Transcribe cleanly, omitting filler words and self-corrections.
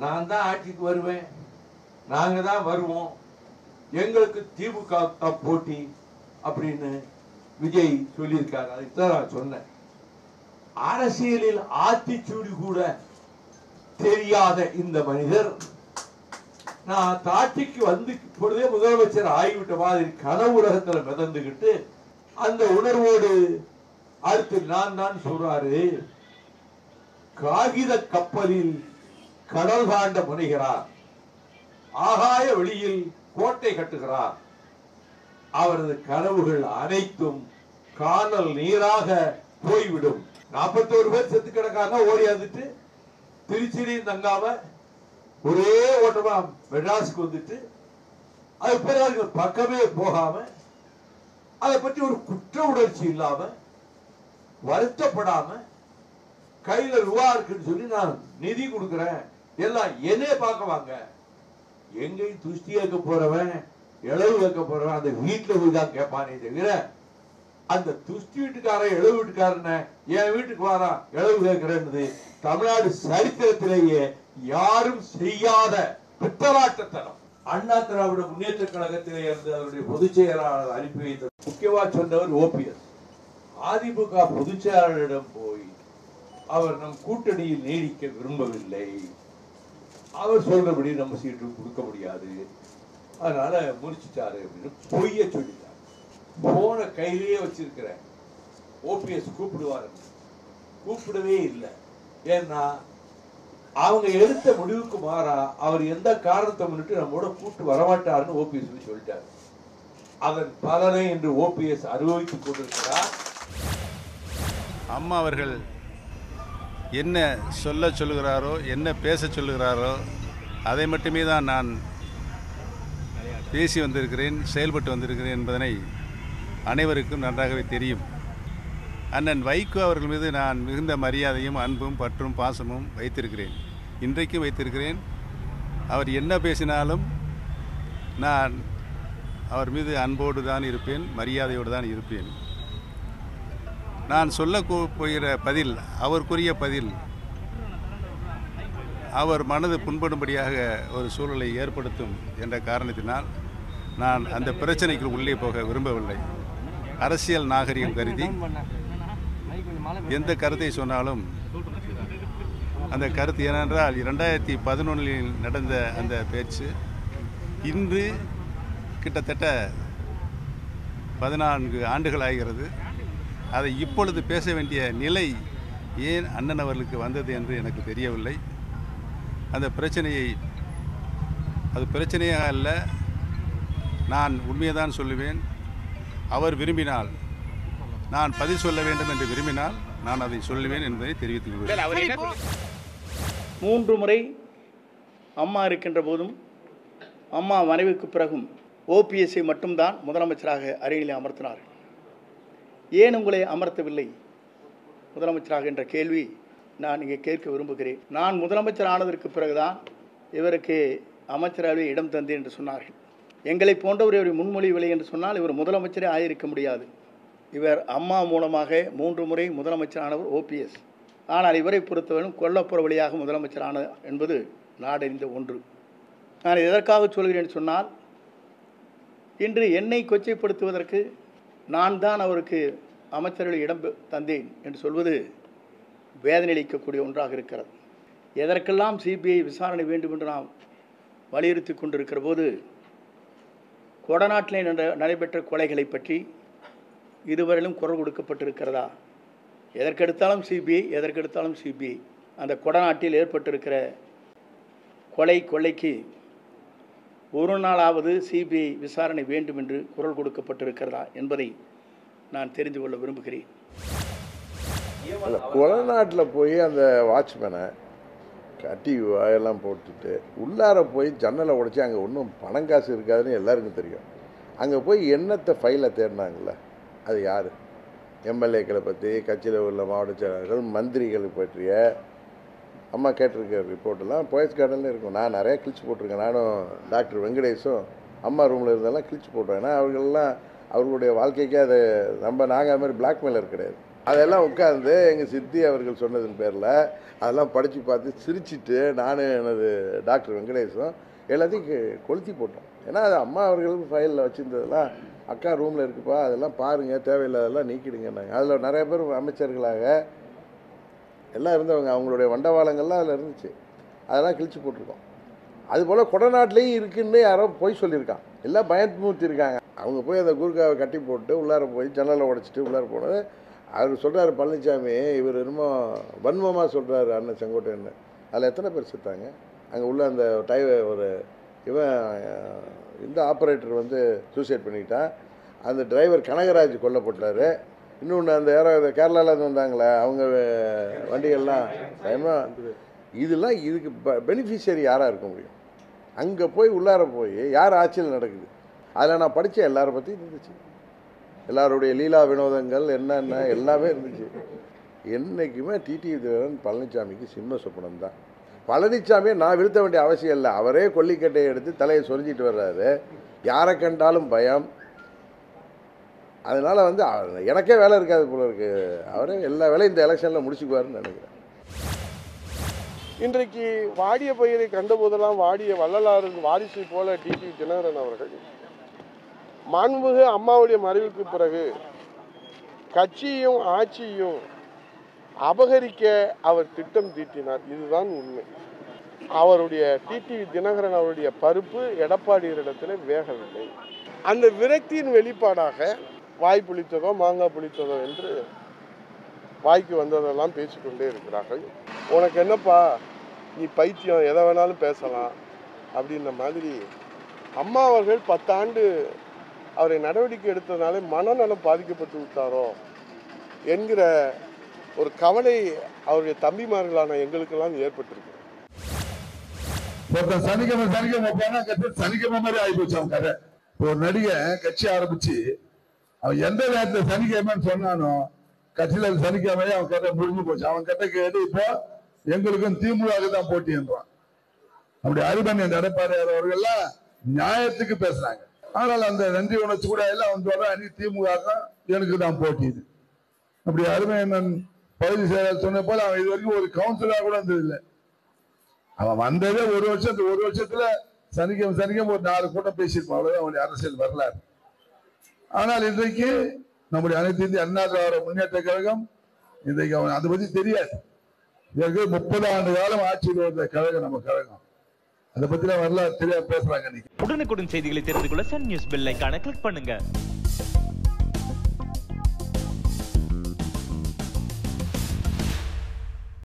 நான் தான் ஆட்சிக்கு வருவேன், நாங்க தான் வருவோம், எங்களுக்கு திமுக போட்டி அப்படின்னு விஜய் சொல்லியிருக்காரு. அதுதான் நான் சொன்னேன். அரசியலில் ஆத்திச்சூடி கூட தெரியாத இந்த மனிதர் நான் ஆட்சிக்கு வந்து இப்பொழுதே முதலமைச்சர் ஆகிவிட்ட மாதிரி கனவு உலகத்தில் மிதந்துகிட்டு அந்த உணர்வோடு அடுத்து நான் தான் சொல்றாரு. காகித கப்பலில் கடல் தாண்ட முனைகிறார், ஆகாய வெளியில் கோட்டை கட்டுகிறார். அவரது கனவுகள் அனைத்தும் காணல் நீராக போய்விடும். 41 பேர் செத்து கிடக்காங்க. ஓடி வந்துட்டு திருச்சியிலையும் தங்காம ஒரே ஓட்டமா மெட்ராஸுக்கு வந்துட்டு அது பிறகு பக்கமே போகாம அதை பற்றி ஒரு குற்ற உணர்ச்சி இல்லாம வருத்தப்படாம கையில ரூபா இருக்குன்னு சொல்லி நான் நிதி கொடுக்கிறேன், எல்லாம் என்னே பார்க்க வாங்க. எங்கேயும் துஷ்டி கேட்க போறவன் இளவு கேட்க போறவன் அந்த வீட்டுல போய் தான் கேட்பானே தவிர அந்த துஷ்டி வீட்டுக்காரன் இளவு வீட்டுக்காரன என் வீட்டுக்கு வாரா இளவு கேட்கிறேன்னு தமிழ்நாடு சரித்திரத்திலேயே யாரும் செய்யாத பித்தலாட்டத்தனம். அண்ணா திராவிட முன்னேற்ற கழகத்திலே இருந்து அவருடைய பொதுச் செயலாளர் அனுப்பி வைத்த முக்கியமா சொன்னவர் ஓபிஎஸ். அதிமுக பொதுச் செயலாளரிடம் போய் அவர் நம் கூட்டணியில் நீடிக்க விரும்பவில்லை, அவர் சொல்றபடி நம்ம சீட்டு கொடுக்க முடியாது, அதனால முடிச்சுட்டாரு அப்படின்னு பொய்ய சொல்லிட்டார். போன கையிலேயே வச்சிருக்கிறேன். ஓபிஎஸ் கூப்பிடுவாரு, கூப்பிடவே இல்லை. ஏன்னா அவங்க எடுத்த முடிவுக்கு மாறா அவர் எந்த காரணத்தை முன்னிட்டு நம்மோட கூட்டு வரமாட்டாருன்னு ஓபிஎஸ் சொல்லிட்டாரு. அதன் பலனை என்று ஓபிஎஸ் அனுபவித்துக் கொண்டிருக்கிறார். அம்மா அவர்கள் என்ன சொல்லுகிறாரோ, என்ன பேச சொல்லுகிறாரோ அதை மட்டுமே தான் நான் பேசி வந்திருக்கிறேன், செயல்பட்டு வந்திருக்கிறேன் என்பதனை அனைவருக்கும் நன்றாகவே தெரியும். அண்ணன் வைகோ அவர்கள் மீது நான் மிகுந்த மரியாதையும் அன்பும் பற்றும் பாசமும் வைத்திருக்கிறேன், இன்றைக்கும் வைத்திருக்கிறேன். அவர் என்ன பேசினாலும் நான் அவர் மீது அன்போடு தான் இருப்பேன், மரியாதையோடு தான் இருப்பேன். நான் சொல்ல போகிற பதில், அவருக்குரிய பதில், அவர் மனது புண்படும்படியாக ஒரு சூழலை ஏற்படுத்தும் என்ற காரணத்தினால் நான் அந்த பிரச்சனைக்கு உள்ளே போக விரும்பவில்லை. அரசியல் நாகரிகம் கருதி எந்த கருத்தை சொன்னாலும் அந்த கருத்து ஏனென்றால் 2011 நடந்த அந்த பேச்சு இன்று கிட்டத்தட்ட 14 ஆண்டுகள் ஆகிறது. அதை இப்பொழுது பேச வேண்டிய நிலை ஏன் அண்ணன் அவர்களுக்கு வந்தது என்று எனக்கு தெரியவில்லை. அந்த பிரச்சனையை அது பிரச்சனையாக அல்ல, நான் உண்மையை தான் சொல்லுவேன். அவர் விரும்பினால், நான் பதில் சொல்ல வேண்டும் என்று விரும்பினால் நான் அதை சொல்லுவேன் என்பதை தெரிவித்துக் கொள்கிறேன். 3 முறை அம்மா இருக்கின்ற போதும் அம்மா மறைவுக்கு பிறகும் ஓபிஎஸ்ஐ மட்டும்தான் முதலமைச்சராக அரியணையில் அமர்த்தினார்கள். ஏன் உங்களை அமர்த்தவில்லை முதலமைச்சராக என்ற கேள்வி நான் இங்கே கேட்க விரும்புகிறேன். நான் முதலமைச்சர் ஆனதற்கு பிறகுதான் இவருக்கு அமைச்சரவையில் இடம் தந்தேன் என்று சொன்னார்கள். எங்களை போன்றவர் இவர் முன்மொழிவில்லை என்று சொன்னால் இவர் முதலமைச்சரே ஆகியிருக்க முடியாது. இவர் அம்மா மூலமாக 3 முறை முதலமைச்சரானவர் ஓபிஎஸ். ஆனால் இவரை பொறுத்தவரையும் கொல்லப்புற வழியாக முதலமைச்சரான என்பது நாடறிந்த ஒன்று. நான் எதற்காக சொல்கிறேன் சொன்னால், இன்று என்னை கொச்சைப்படுத்துவதற்கு நான் தான் அவருக்கு அமைச்சர்கள் இடம் தந்தேன் என்று சொல்வது வேதனை அளிக்கக்கூடிய ஒன்றாக இருக்கிறது. எதற்கெல்லாம் சிபிஐ விசாரணை வேண்டும் என்று நாம் வலியுறுத்தி கொண்டிருக்கிற போது, கொடநாட்டிலே நடைபெற்ற கொலைகளை பற்றி இதுவரையிலும் குரல் கொடுக்கப்பட்டிருக்கிறதா? எதற்கெடுத்தாலும் சிபிஐ, எதற்கெடுத்தாலும் சிபிஐ. அந்த கொடநாட்டில் ஏற்பட்டிருக்கிற கொள்ளைக்கு ஒரு நாளாவது சிபிஐ விசாரணை வேண்டும் என்று குரல் கொடுக்கப்பட்டிருக்கிறதா என்பதை நான் தெரிந்து கொள்ள விரும்புகிறேன். கொடநாட்டில் போய் அந்த வாட்ச்மேனை கட்டி வாயெல்லாம் போட்டுட்டு உள்ளார போய் ஜன்னலை உடைச்சி அங்கே ஒன்றும் பணம் காசு இருக்காதுன்னு எல்லாருக்கும் தெரியும். அங்கே போய் என்னத்தை ஃபைலை தேடினாங்கள, அது யார்? எம்எல்ஏக்களை பற்றி, கட்சியில் உள்ள மாவட்ட செயலாளர்கள், மந்திரிகளை பற்றிய அம்மா கேட்டிருக்க ரிப்போர்ட்டெல்லாம் போயஸ் கார்டனில் இருக்கும். நான் நிறையா கிழிச்சு போட்டிருக்கேன். நானும் டாக்டர் வெங்கடேஷும் அம்மா ரூமில் இருந்தெல்லாம் கிழிச்சு போட்டோம். ஏன்னா அவர்களெல்லாம் அவர்களுடைய வாழ்க்கைக்கே அதை நாங்கள் அது மாதிரி பிளாக்மெயிலர் கிடையாது. அதெல்லாம் உட்காந்து எங்கள் சித்தி அவர்கள் சொன்னதன் பேரில் அதெல்லாம் படித்து பார்த்து சிரிச்சிட்டு நான் எனது டாக்டர் வெங்கடேஷும் எல்லாத்தையும் கொளுத்தி போட்டோம். ஏன்னா அது அம்மா அவர்களுக்கு ஃபைலில் வச்சுருந்ததெல்லாம் அக்கா ரூமில் இருக்குப்பா, அதெல்லாம் பாருங்கள், தேவையில்லாதெல்லாம் நீக்கிடுங்கன்னாங்க. அதில் நிறைய பேர் அமைச்சர்களாக எல்லாம் இருந்தவங்க, அவங்களுடைய வண்டவாளங்கள்லாம் அதில் இருந்துச்சு. அதெல்லாம் கிழிச்சு போட்டிருக்கோம். அதுபோல் கொடநாட்டிலையும் இருக்குன்னு யாரோ போய் சொல்லியிருக்கான், எல்லாம் பயமுறுத்தி இருக்காங்க. அவங்க போய் அந்த கூர்காவை கட்டி போட்டு உள்ளார போய் ஜன்னலை உடைச்சிட்டு உள்ளார போனது. அவர் சொல்கிறார் பழனிசாமி, இவர் என்னமோ வன்மமாக சொல்கிறாரு அண்ணன் செங்கோட்டையன்னு. அதில் எத்தனை பேர் செத்தாங்க அங்கே உள்ள அந்த ஒரு இவன் இந்த ஆப்ரேட்டர் வந்து சூசைட் பண்ணிக்கிட்டான். அந்த டிரைவர் கனகராஜ் கொல்லப்பட்டார். இன்னொன்று அந்த யாரோ கேரளாவிலேருந்து வந்தாங்களே அவங்க வண்டிகள்லாம் இதெல்லாம் இதுக்கு பெனிஃபிஷியரி யாராக இருக்க முடியும்? அங்கே போய் உள்ளார போய் யார் ஆட்சியில் நடக்குது? அதில் நான் படித்தேன், எல்லாரை பற்றியும் இருந்துச்சு. எல்லாருடைய லீலா வினோதங்கள் என்னென்ன எல்லாமே இருந்துச்சு. என்றைக்குமே டிடிவி தினகரன் பழனிசாமிக்கு சிம்ம சொப்பனம் தான். பழனிசாமியை நான் வீழ்த்த வேண்டிய அவசியம் இல்லை. அவரே கொல்லிக்கட்டையை எடுத்து தலையை சொரிஞ்சிட்டு வர்றாரு. யாரை கண்டாலும் பயம். அதனால் வந்து எனக்கே வேலை இருக்காது போல இருக்கு. அவரே எல்லா வேலையும் இந்த எலெக்ஷனில் முடிச்சுக்குவாருன்னு நினைக்கிறேன். இன்றைக்கு வாடிய பயிரை கண்டபோதெல்லாம் வாடிய வள்ளலாறு வாரிசு போல டிடிவி தினகரன் அவர்கள் மாண்புமிகு அம்மாவுடைய மறைவுக்கு பிறகு கட்சியும் ஆட்சியும் அபகரிக்க அவர் திட்டம் தீட்டினார். இதுதான் உண்மை. அவருடைய டிடிவி தினகரன் அவருடைய பருப்பு எடப்பாடியரிடத்தில் வேகவில்லை. அந்த விரக்தியின் வெளிப்பாடாக வாய் புளித்ததோ மாங்காய் புளித்ததோ என்று வாய்க்கு வந்ததெல்லாம் பேசிக்கொண்டே இருக்கிறார்கள். உனக்கு என்னப்பா, நீ பைத்தியம், எதை வேணாலும் பேசலாம் அப்படின்ற மாதிரி அம்மா அவர்கள் 10 ஆண்டு அவரை நடவடிக்கை எடுத்ததுனால மனநலம் பாதிக்கப்பட்டு விட்டாரோ என்கிற ஒரு கவலை அவருடைய தம்பிமார்களான எங்களுக்கெல்லாம் ஏற்பட்டிருக்கு. சனிக்கிழமை மாதிரி ஆகிப்போச்சு அவன் கதை. ஒரு நடிகன் கட்சி ஆரம்பிச்சு அவன் எந்த நேரத்துல சனிக்கிழமைன்னு சொன்னானோ கட்சியில சனிக்கிழமையே அவன் கதை முடிஞ்சு போச்சு. அவன் கதை கேட்டு இப்போ எங்களுக்கும் திமுக தான் போட்டி என்றான். அப்படி அருமன் எடப்பாடி அவர்கள்லாம் நியாயத்துக்கு பேசுறாங்க. ஆனால் அந்த நன்றி உணர்ச்சி கூட எல்லாம் அவன் சொல்றான், நீ திமுக எனக்கு தான் போட்டி. அப்படி அருமையண்ணன் பகுதி செயலாளர் சொன்ன போல அவன் இது வரைக்கும் ஒரு கவுன்சிலரா கூட வந்ததில்லை. அவன் வந்ததே ஒரு வருஷத்துல சனிக்கிழமை ஒரு 4 கூட்டம் பேசியிருப்பான். அவ்வளவுதான் அவனுடைய அரசியல் வரலாறு. ஆனால் இன்றைக்கு நம்முடைய அனைத்து இந்திய அண்ணா திராவிட முன்னேற்ற கழகம் இன்றைக்கு அவன் அதை பத்தி தெரியாது. 30 ஆண்டு காலம் ஆட்சியில் வந்த கழகம் நம்ம கழகம். அதை பத்தி வரலாறு தெரியாம பேசுறாங்க. உடனுக்குடன் செய்திகளை தெரிந்து கொள்ள சன் நியூஸ் பெல் ஐகானை கிளிக் பண்ணுங்க.